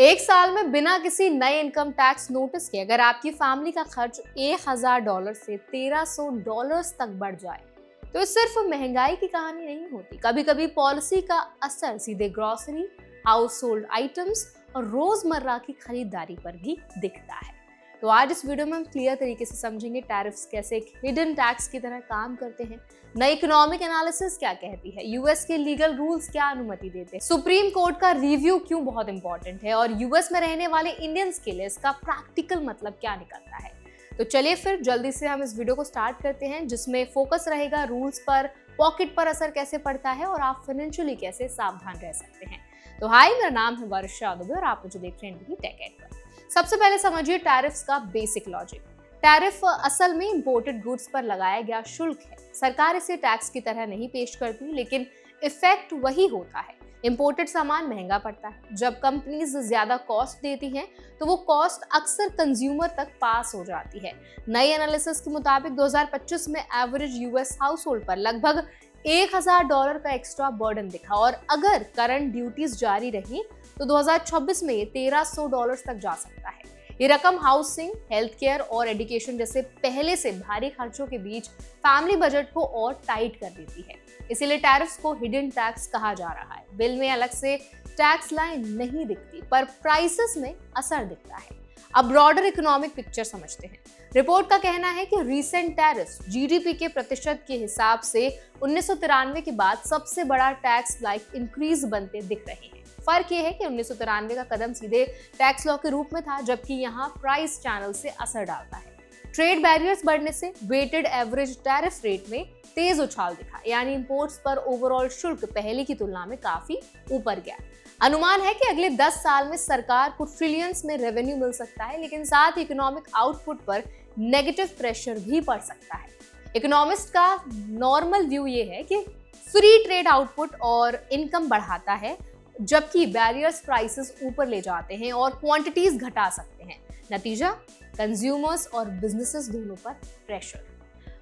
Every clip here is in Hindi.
एक साल में बिना किसी नए इनकम टैक्स नोटिस के अगर आपकी फैमिली का खर्च $1000 से $1300 तक बढ़ जाए तो ये सिर्फ महंगाई की कहानी नहीं होती। कभी कभी पॉलिसी का असर सीधे ग्रोसरी, हाउस होल्ड आइटम्स और रोजमर्रा की खरीदारी पर भी दिखता है। तो आज इस वीडियो में हम क्लियर तरीके से समझेंगे टैरिफ्स कैसे एक हिडन टैक्स की तरह काम करते हैं, नई इकोनॉमिक एनालिसिस क्या कहती है, यूएस के लीगल रूल्स क्या अनुमति देते हैं, सुप्रीम कोर्ट का रिव्यू क्यों बहुत इंपॉर्टेंट है और यूएस में रहने वाले इंडियंस के लिए इसका प्रैक्टिकल मतलब क्या निकलता है। तो चलिए फिर जल्दी से हम इस वीडियो को स्टार्ट करते हैं, जिसमें फोकस रहेगा रूल्स पर, पॉकेट पर असर कैसे पड़ता है और आप फाइनेंशियली कैसे सावधान रह सकते हैं। तो हाय, मेरा नाम है वर्षा दुबे और आप मुझे देख रहे हैं टेक एड पर। सबसे पहले समझिए टैरिफ्स का बेसिक लॉजिक। टैरिफ असल में इंपोर्टेड गुड्स पर लगाया गया शुल्क है। सरकार इसे टैक्स की तरह नहीं पेश करती, लेकिन इफेक्ट वही होता है। इंपोर्टेड सामान महंगा पड़ता है। जब कंपनीज ज्यादा कॉस्ट देती हैं तो वो कॉस्ट अक्सर कंज्यूमर तक पास हो जाती है। नई एनालिसिस के मुताबिक 2025 में एवरेज यूएस हाउस होल्ड पर लगभग $1000 का एक्स्ट्रा बर्डन दिखा और अगर करंट ड्यूटीज जारी रही तो 2026 में ये $1300 तक जा सकता है। ये रकम हाउसिंग, हेल्थ केयर और एजुकेशन जैसे पहले से भारी खर्चों के बीच फैमिली बजट को और टाइट कर देती है। इसीलिए टैरिफ्स को हिडन टैक्स कहा जा रहा है। बिल में अलग से टैक्स लाइन नहीं दिखती, पर प्राइसेस में असर दिखता है। अब ब्रॉडर इकोनॉमिक पिक्चर समझते हैं। रिपोर्ट का कहना है कि रीसेंट टैरिफ्स जीडीपी के प्रतिशत के हिसाब से 1993 के बाद सबसे बड़ा टैक्स लाइक इंक्रीज बनते दिख रहे हैं। फर्क यह है कि 1993 का कदम सीधे टैक्स लॉ के रूप में था, जबकि यहाँ प्राइस चैनल से असर डालता है। ट्रेड बैरियर्स बढ़ने से वेटेड एवरेज टैरिफ रेट में तेज उछाल दिखा, यानी इंपोर्ट्स पर ओवरऑल शुल्क पहले की तुलना में काफी ऊपर गया। अनुमान है कि अगले 10 साल में सरकार को ट्रिलियंस में रेवेन्यू मिल सकता है, लेकिन साथ ही इकोनॉमिक आउटपुट पर नेगेटिव प्रेशर भी पड़ सकता है। इकोनॉमिस्ट का नॉर्मल व्यू ये है कि फ्री ट्रेड आउटपुट और इनकम बढ़ाता है, जबकि बैरियर्स प्राइसेस ऊपर ले जाते हैं और क्वांटिटीज घटा सकते हैं। नतीजा, कंज्यूमर्स और बिजनेसेस दोनों पर प्रेशर।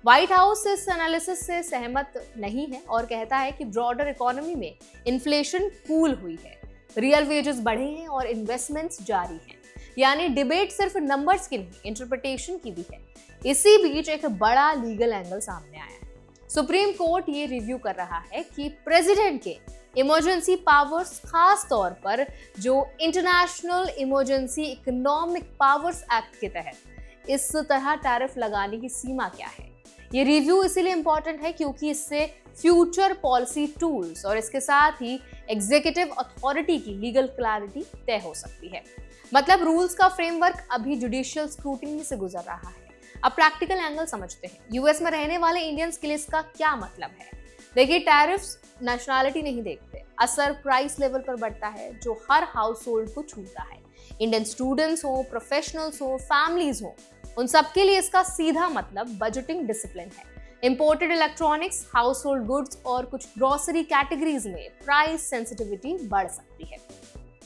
व्हाइट हाउस इस एनालिसिस से सहमत नहीं है और कहता है कि ब्रॉडर इकोनॉमी में इन्फ्लेशन कूल हुई है, रियल वेजेस बढ़े हैं और इन्वेस्टमेंट्स जारी हैं। यानी डिबेट सिर्फ नंबर्स की नहीं, इंटरप्रिटेशन की भी है। इसी बीच एक बड़ा लीगल एंगल सामने आया है। सुप्रीम कोर्ट ये रिव्यू कर रहा है कि प्रेसिडेंट के इमरजेंसी पावर्स, खास तौर पर जो international emergency economic powers act के तहत इस तरह टैरिफ लगाने की सीमा क्या है। ये रिव्यू इसीलिए इंपॉर्टेंट है क्योंकि इससे फ्यूचर पॉलिसी टूल्स और इसके साथ ही एग्जीक्यूटिव अथॉरिटी की लीगल क्लैरिटी तय हो सकती है। मतलब रूल्स का फ्रेमवर्क अभी जुडिशियल स्क्रूटिनी से गुजर रहा है। अब प्रैक्टिकल एंगल समझते हैं। यूएस में रहने वाले इंडियंस के लिए इसका क्या मतलब है। देखिए, टैरिफ्स नेशनैलिटी नहीं देखते, असर प्राइस लेवल पर बढ़ता है जो हर हाउस होल्ड को छूता है। इंडियन स्टूडेंट्स हो, प्रोफेशनल्स हो, फैमिलीज हो, उन सबके लिए इसका सीधा मतलब बजटिंग डिसिप्लिन है। Imported electronics, house hold goods और कुछ ग्रोसरी कैटेगरीज में प्राइस सेंसिटिविटी बढ़ सकती है।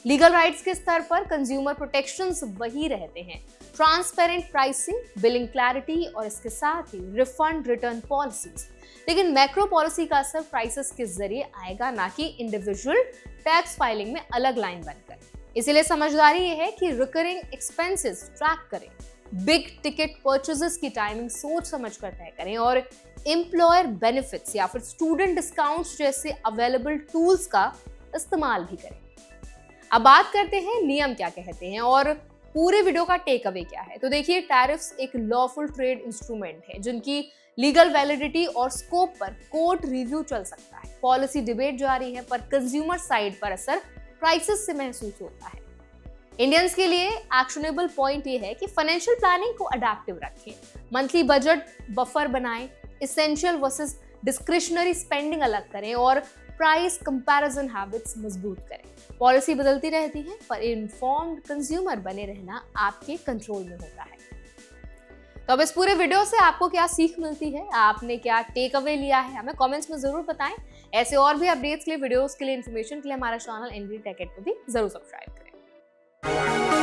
लीगल राइट्स के स्तर पर कंज्यूमर प्रोटेक्शंस वही रहते हैं, ट्रांसपेरेंट प्राइसिंग, बिलिंग क्लैरिटी और इसके साथ ही रिफंड रिटर्न पॉलिसीज। लेकिन मैक्रो पॉलिसी का असर प्राइसेस के जरिए आएगा, ना कि इंडिविजुअल टैक्स फाइलिंग में अलग लाइन बनकर। इसीलिए समझदारी ये है कि रिकरिंग एक्सपेंसेस ट्रैक करें, बिग टिकट परचेजेस की टाइमिंग सोच समझ कर तय करें और एम्प्लॉयर बेनिफिट्स या फिर स्टूडेंट डिस्काउंट्स जैसे अवेलेबल टूल्स का इस्तेमाल भी करें। अब बात करते हैं नियम क्या कहते हैं और पूरे वीडियो का टेक अवे क्या है। तो देखिए, टैरिफ्स एक लॉफुल ट्रेड इंस्ट्रूमेंट है जिनकी लीगल वैलिडिटी और स्कोप पर कोर्ट रिव्यू चल सकता है। पॉलिसी डिबेट जारी है, पर कंज्यूमर साइड पर असर प्राइसेस से महसूस होता है। इंडियंस के लिए एक्शनेबल पॉइंट ये है कि फाइनेंशियल प्लानिंग को अडैप्टिव रखें, मंथली बजट बफर बनाएं, एसेंशियल वर्सेस डिस्क्रिशनरी स्पेंडिंग अलग करें और प्राइस कंपैरिजन हैबिट्स मजबूत करें। पॉलिसी बदलती रहती है, पर इन्फॉर्म्ड कंज्यूमर बने रहना आपके कंट्रोल में होता है। तो अब इस पूरे वीडियो से आपको क्या सीख मिलती है, आपने क्या टेक अवे लिया है, हमें कमेंट्स में जरूर बताएं। ऐसे और भी अपडेट्स के लिए, वीडियोस के लिए, इन्फॉर्मेशन के लिए हमारा चैनल एनडी टेक एड को भी जरूर सब्सक्राइब करें।